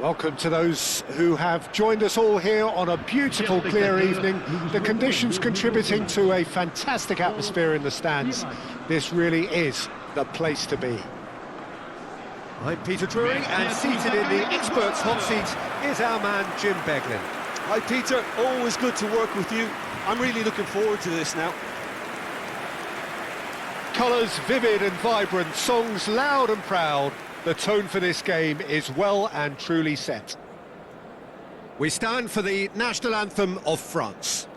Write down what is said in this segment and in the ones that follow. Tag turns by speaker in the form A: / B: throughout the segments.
A: Welcome to those who have joined us all here on a beautiful, clear evening. The conditions contributing to a fantastic atmosphere in the stands. This really is the place to be. I'm Peter Drury, and seated in the experts' hot seat is our man Jim Beglin.
B: Hi Peter, always good to work with you. I'm really looking forward to this now.
A: Colours vivid and vibrant, songs loud and proud. The tone for this game is well and truly set. We stand for the national anthem of France.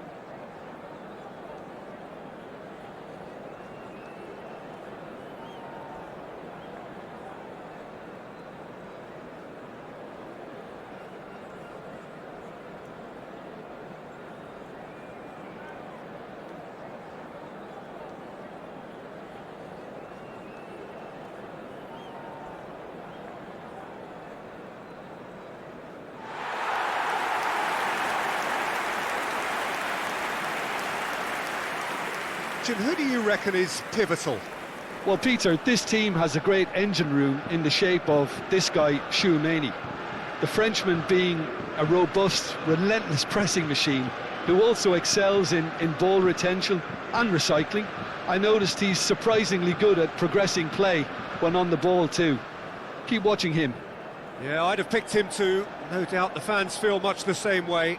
A: Jim, who do you reckon is pivotal?
B: Well, Peter, this team has a great engine room in the shape of this guy, Chouameni. The Frenchman being a robust, relentless pressing machine who also excels in ball retention and recycling. I noticed he's surprisingly good at progressing play when on the ball too. Keep watching him.
A: Yeah, I'd have picked him too. No doubt the fans feel much the same way.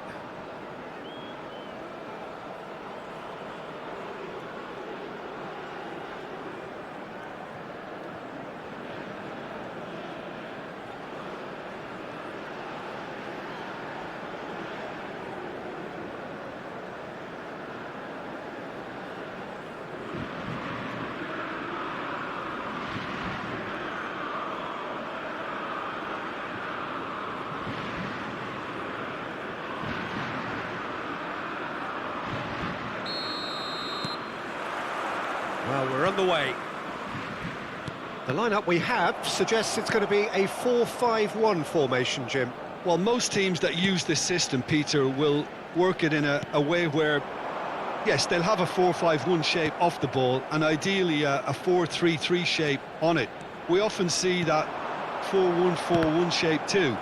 A: Well, we're on the way. The lineup we have suggests it's going to be a 4-5-1 formation, Jim.
B: Well, most teams that use this system, Peter, will work it in a way where, yes, they'll have a 4-5-1 shape off the ball and ideally a 4-3-3 shape on it. We often see that 4-1-4-1 shape too,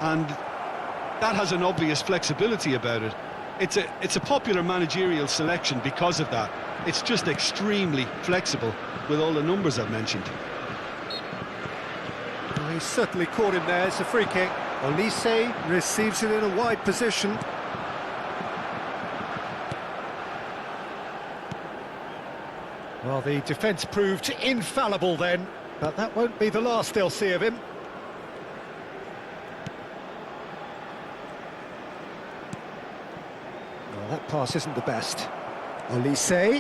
B: and that has an obvious flexibility about it. It's a popular managerial selection because of that. It's just extremely flexible with all the numbers I've mentioned.
A: Well, he's certainly caught him there. It's a free kick. Olise receives it in a wide position. Well, the defence proved infallible then, but that won't be the last they'll see of him. Well, that pass isn't the best. Olise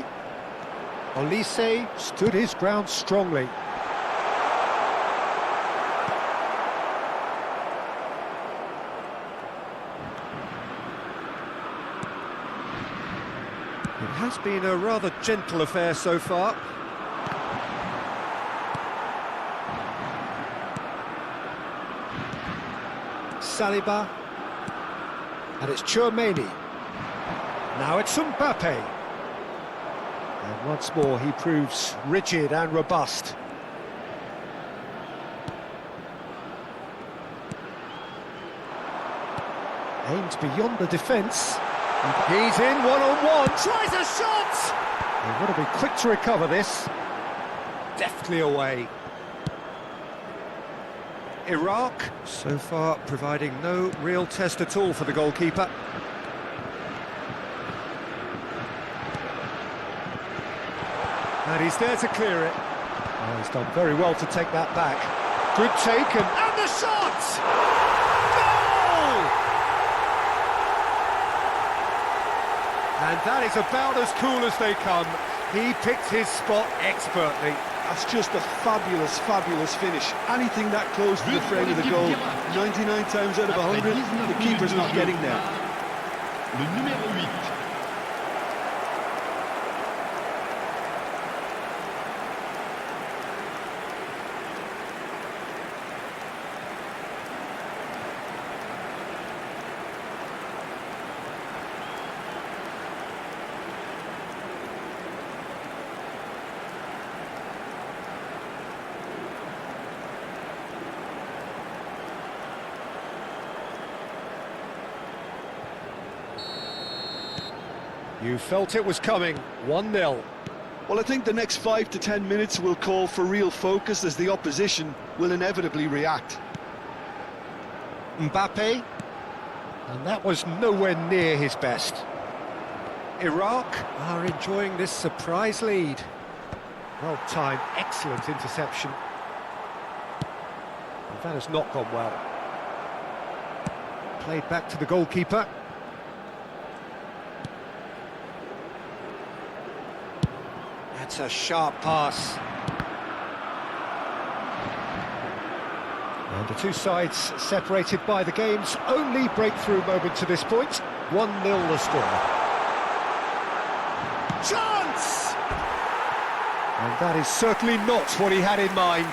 A: stood his ground strongly. It has been a rather gentle affair so far. Saliba. And it's Chouameni. Now it's Mbappe. And once more he proves rigid and robust. Aims beyond the defence. He's in one-on-one, tries a shot! They've got to be quick to recover this. Deftly away. Iraq, so far providing no real test at all for the goalkeeper. And he's there to clear it. Oh, he's done very well to take that back. Good take and the shot! Goal! And that is about as cool as they come. He picked his spot expertly.
B: That's just a fabulous, fabulous finish. Anything that close to the frame of the goal, 99 times out of 100, the keeper's not getting there.
C: Le numéro 8.
A: You felt it was coming, 1-0.
B: Well, I think the next 5 to 10 minutes will call for real focus as the opposition will inevitably react.
A: Mbappe, and that was nowhere near his best. Iraq are enjoying this surprise lead. Well timed, excellent interception. And that has not gone well. Played back to the goalkeeper. That's a sharp pass. And the two sides separated by the game's only breakthrough moment to this point. 1-0 the score. Chance! And that is certainly not what he had in mind.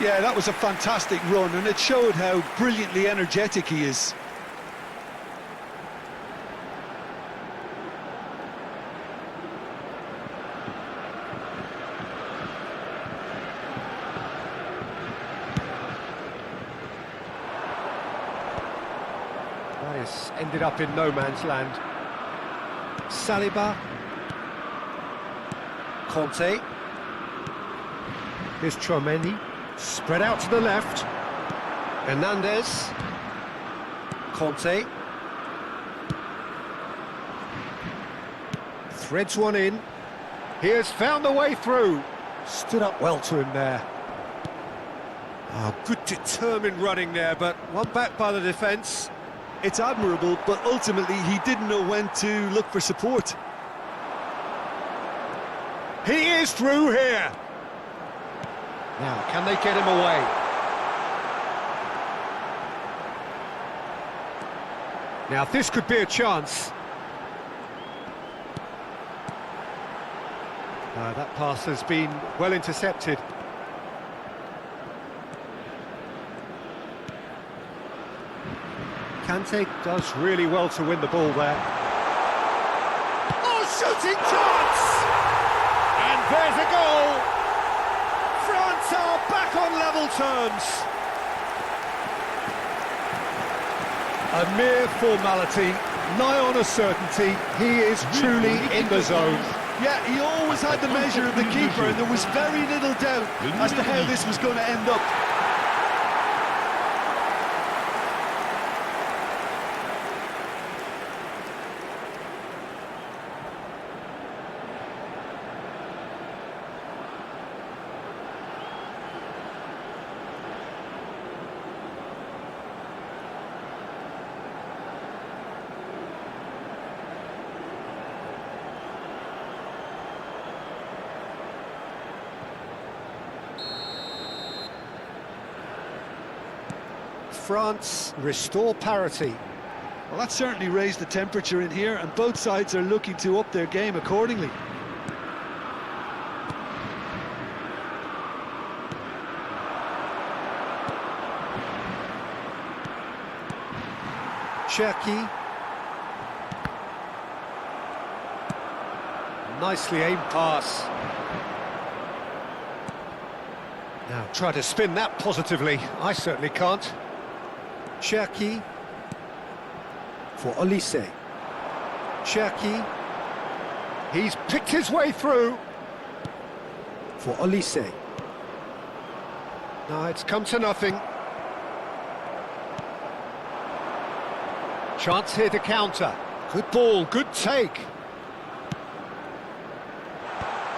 B: Yeah, that was a fantastic run, and it showed how brilliantly energetic he is.
A: That has ended up in no man's land. Saliba. Conte. Here's Chouameni. Spread out to the left. Hernandez. Conte. Threads one in. He has found the way through. Stood up well to him there. Oh, good determined running there, but one back by the defence.
B: It's admirable, but ultimately he didn't know when to look for support.
A: He is through here. Now, can they get him away? Now, this could be a chance. That pass has been well intercepted. Kante does really well to win the ball there. Oh, shooting chance! And there's a goal! France are back on level terms. A mere formality, nigh on a certainty. He is truly in the zone.
B: Yeah, he always had the measure of the keeper, and there was very little doubt as to how this was going to end up.
A: France restore parity.
B: Well, that certainly raised the temperature in here, and both sides are looking to up their game accordingly.
A: Cherki. Nicely aimed pass. Now try to spin that positively. I certainly can't. Cherki for Olise. Cherki. He's picked his way through for Olise. No, it's come to nothing. Chance here to counter. Good ball, good take.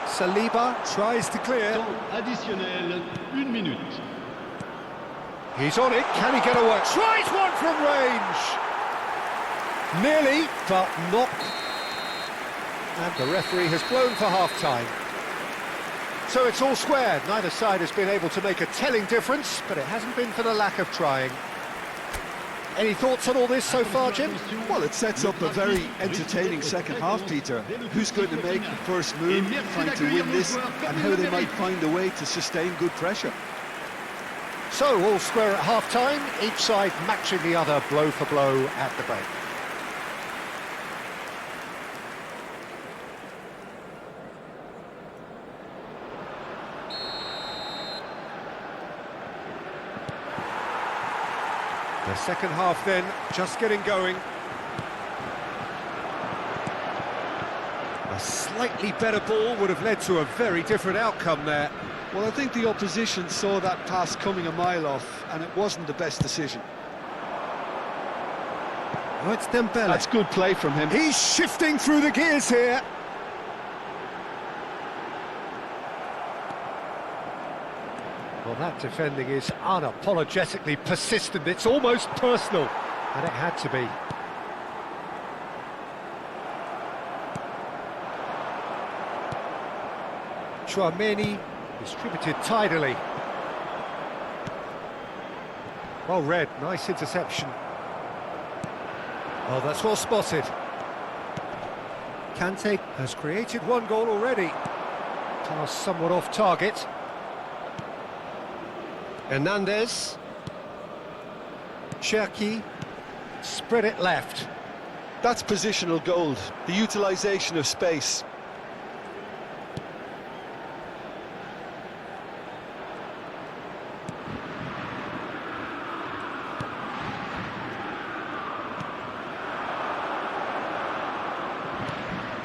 A: Saliba tries to clear.
C: Temps additionnel, 1 minute.
A: He's on it, can he get away? Tries one from range! Nearly, but not. And the referee has blown for half-time. So it's all square. Neither side has been able to make a telling difference, but it hasn't been for the lack of trying. Any thoughts on all this so far, Jim?
B: Well, it sets up a very entertaining second half, Peter. Who's going to make the first move, trying to win this, and how they might find a way to sustain good pressure.
A: So, all square at half-time, each side matching the other blow for blow at the break. The second half then, just getting going. A slightly better ball would have led to a very different outcome there.
B: Well, I think the opposition saw that pass coming a mile off, and it wasn't the best decision.
A: Oh, it's Dembele.
B: That's good play from him.
A: He's shifting through the gears here. Well, that defending is unapologetically persistent. It's almost personal, and it had to be. Chouameni distributed tidily. Well read, nice interception. Oh, that's well spotted. Kante has created one goal already. Pass somewhat off target. Hernandez. Cherki. Spread it left.
B: That's positional gold, the utilisation of space.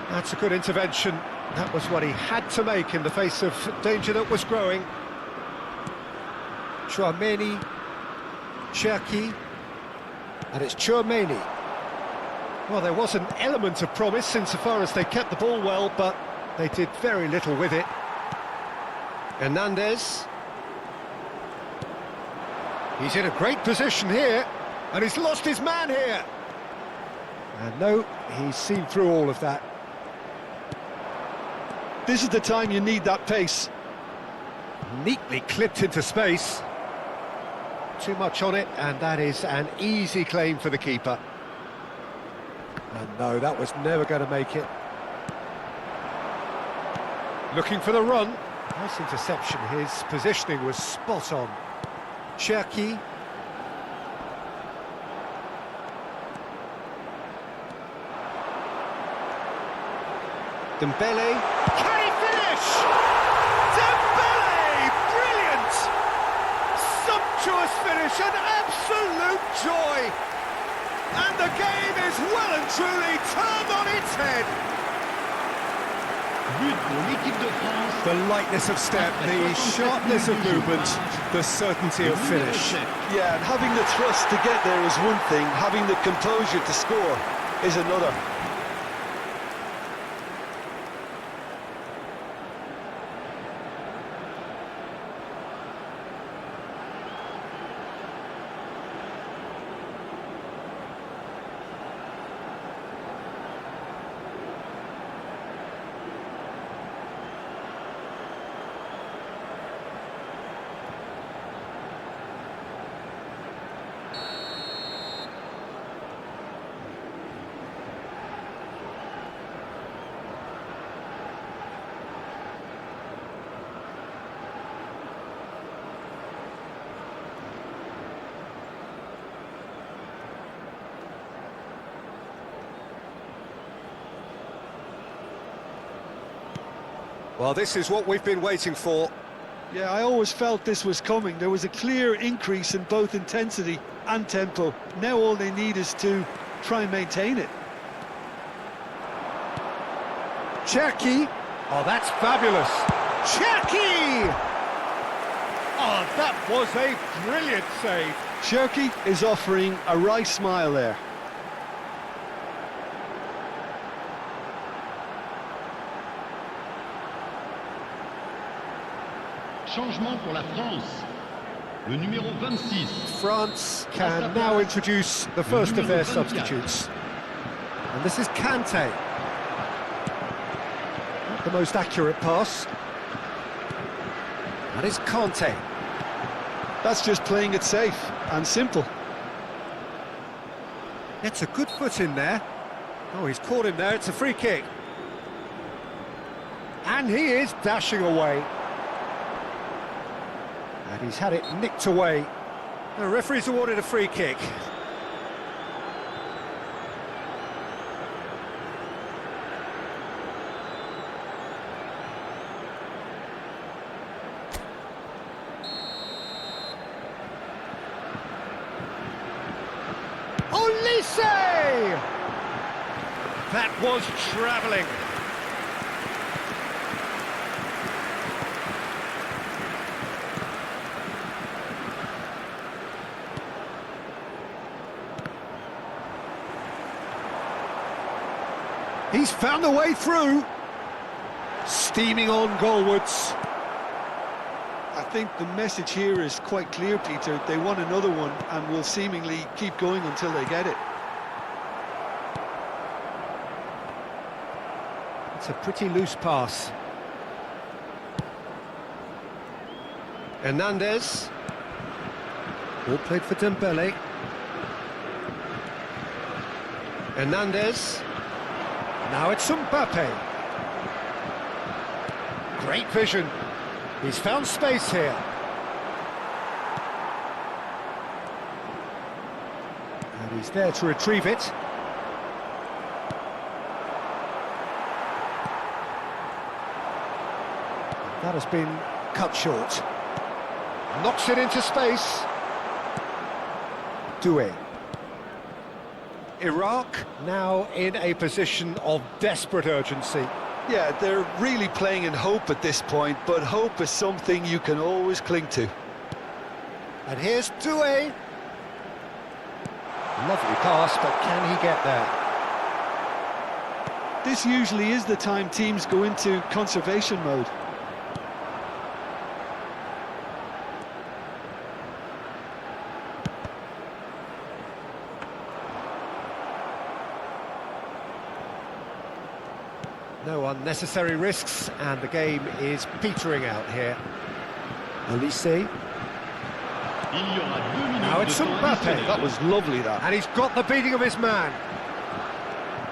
A: That's a good intervention. That was what he had to make in the face of danger that was growing. Chouameni, Cherki, and it's Chouameni. Well, there was an element of promise insofar as they kept the ball well, but they did very little with it. Hernandez. He's in a great position here, and he's lost his man here. And no, he's seen through all of that.
B: This is the time you need that pace.
A: Neatly clipped into space. Too much on it, and that is an easy claim for the keeper. And no, that was never going to make it. Looking for the run. Nice interception. His positioning was spot on. Cherki. Dembele. Can he finish? Dembele! Brilliant! Sumptuous finish, an absolute joy! And the game is well and truly turned on its head.
C: But pour l'équipe de France.
A: The lightness of step, the sharpness of movement, the certainty of finish.
B: Yeah, and having the thrust to get there is one thing, having the composure to score is another.
A: Well, this is what we've been waiting for.
B: Yeah, I always felt this was coming. There was a clear increase in both intensity and tempo. Now all they need is to try and maintain it.
A: Cherki. Oh, that's fabulous. Cherki! Oh, that was a brilliant save.
B: Cherki is offering a wry smile there.
C: Changement pour la France. Le numéro 26.
A: France can now introduce the first of their substitutes. And this is Kante. Not the most accurate pass. That is Kante.
B: That's just playing it safe and simple.
A: Gets a good foot in there. Oh, he's caught him there. It's a free kick. And he is dashing away. And he's had it nicked away. The referee's awarded a free kick. Olise! That was travelling. He's found a way through. Steaming on goalwards.
B: I think the message here is quite clear, Peter. They want another one and will seemingly keep going until they get it.
A: It's a pretty loose pass. Hernandez. Ball played for Dembele. Hernandez. Now it's Mbappe. Great vision. He's found space here. And he's there to retrieve it. That has been cut short. Knocks it into space. Doué. Iraq now in a position of desperate urgency.
B: Yeah, they're really playing in hope at this point, but hope is something you can always cling to.
A: And here's Doué. Lovely pass, but can he get there?
B: This usually is the time teams go into conservation mode.
A: No unnecessary risks, and the game is petering out here. Olise. Now it's Mbappe.
B: That was lovely, that.
A: And he's got the beating of his man.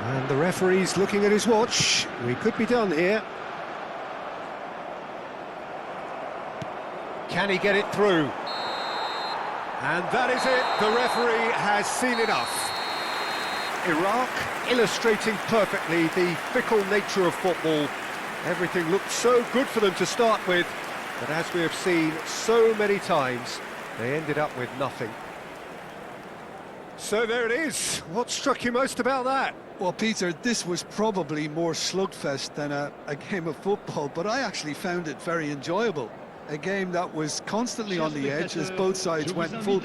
A: And the referee's looking at his watch. We could be done here. Can he get it through? And that is it. The referee has seen enough. Iraq illustrating perfectly the fickle nature of football. Everything looked so good for them to start with, but as we have seen so many times, they ended up with nothing. So there it is. What struck you most about that?
B: Well, Peter, this was probably more slugfest than a game of football, but I actually found it very enjoyable. A game that was constantly on the edge as both sides went full